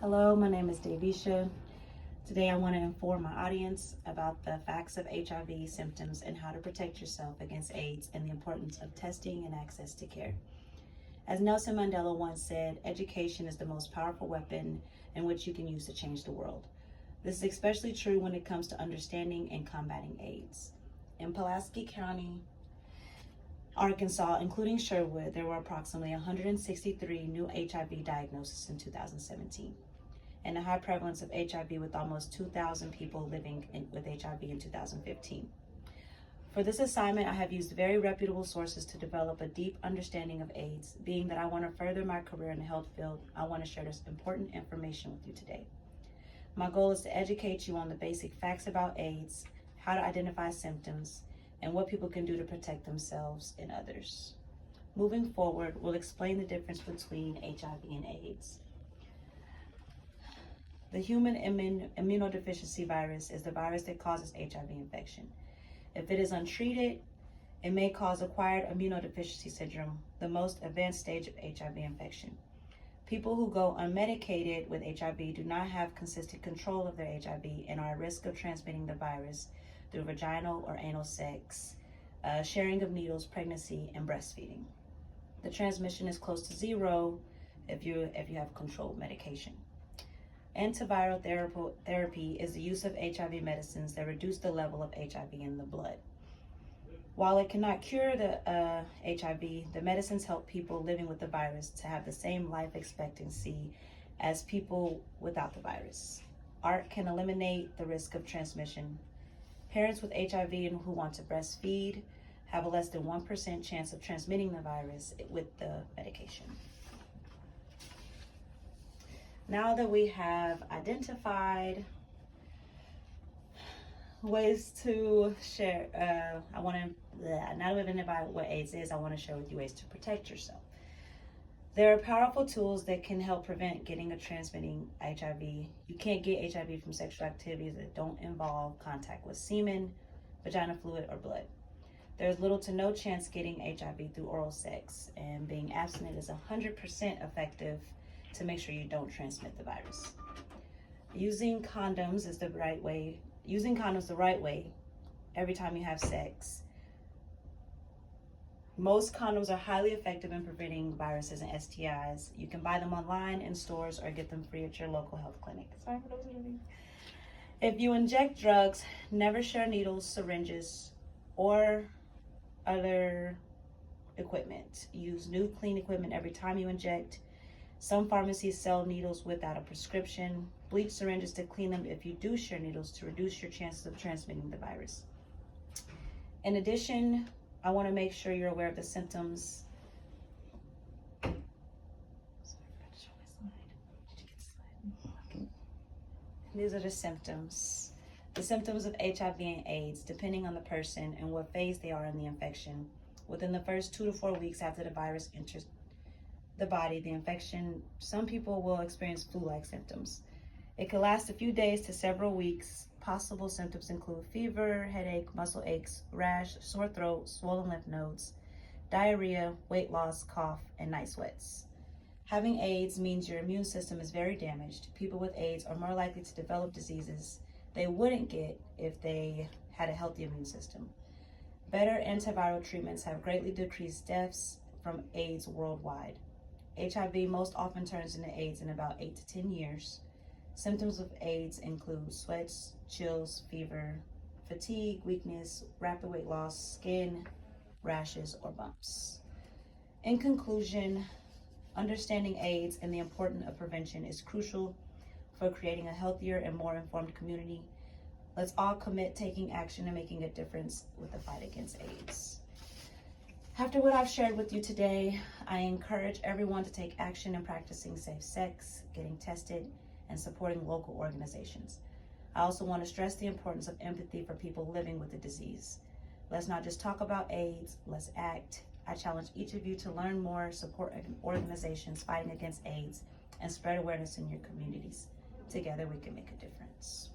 Hello, my name is Davisha. Today I want to inform my audience about the facts of HIV symptoms and how to protect yourself against AIDS and the importance of testing and access to care. As Nelson Mandela once said, education is the most powerful weapon in which you can use to change the world. This is especially true when it comes to understanding and combating AIDS. In Pulaski County, Arkansas, including Sherwood, there were approximately 163 new HIV diagnoses in 2017, and a high prevalence of HIV with almost 2,000 people living with HIV in 2015. For this assignment, I have used very reputable sources to develop a deep understanding of AIDS. Being that I want to further my career in the health field, I want to share this important information with you today. My goal is to educate you on the basic facts about AIDS, how to identify symptoms, and what people can do to protect themselves and others. Moving forward, we'll explain the difference between HIV and AIDS. The human immunodeficiency virus is the virus that causes HIV infection. If it is untreated, it may cause acquired immunodeficiency syndrome, the most advanced stage of HIV infection. People who go unmedicated with HIV do not have consistent control of their HIV and are at risk of transmitting the virus through vaginal or anal sex, sharing of needles, pregnancy, and breastfeeding. The transmission is close to zero if you have controlled medication. Antiviral therapy is the use of HIV medicines that reduce the level of HIV in the blood. While it cannot cure the HIV, the medicines help people living with the virus to have the same life expectancy as people without the virus. ART can eliminate the risk of transmission. Parents with HIV and who want to breastfeed have a less than 1% chance of transmitting the virus with the medication. Now that we have identified ways to share, now that we've identified what AIDS is, I want to share with you ways to protect yourself. There are powerful tools that can help prevent getting or transmitting HIV. You can't get HIV from sexual activities that don't involve contact with semen, vaginal fluid, or blood. There's little to no chance getting HIV through oral sex, and being abstinent is 100% effective to make sure you don't transmit the virus. Using condoms the right way every time you have sex. Most condoms are highly effective in preventing viruses and STIs. You can buy them online in stores or get them free at your local health clinic. Sorry for those of you. If you inject drugs, never share needles, syringes, or other equipment. Use new clean equipment every time you inject. Some pharmacies sell needles without a prescription. Bleach syringes to clean them if you do share needles to reduce your chances of transmitting the virus. In addition, I want to make sure you're aware of the symptoms. These are the symptoms. The symptoms of HIV and AIDS, depending on the person and what phase they are in the infection. Within the first 2 to 4 weeks after the virus enters the body, the infection, some people will experience flu-like symptoms. It can last a few days to several weeks. Possible symptoms include fever, headache, muscle aches, rash, sore throat, swollen lymph nodes, diarrhea, weight loss, cough, and night sweats. Having AIDS means your immune system is very damaged. People with AIDS are more likely to develop diseases they wouldn't get if they had a healthy immune system. Better antiviral treatments have greatly decreased deaths from AIDS worldwide. HIV most often turns into AIDS in about 8 to 10 years. Symptoms of AIDS include sweats, chills, fever, fatigue, weakness, rapid weight loss, skin, rashes, or bumps. In conclusion, understanding AIDS and the importance of prevention is crucial for creating a healthier and more informed community. Let's all commit taking action and making a difference with the fight against AIDS. After what I've shared with you today, I encourage everyone to take action in practicing safe sex, getting tested, and supporting local organizations. I also want to stress the importance of empathy for people living with the disease. Let's not just talk about AIDS, let's act. I challenge each of you to learn more, support organizations fighting against AIDS, and spread awareness in your communities. Together we can make a difference.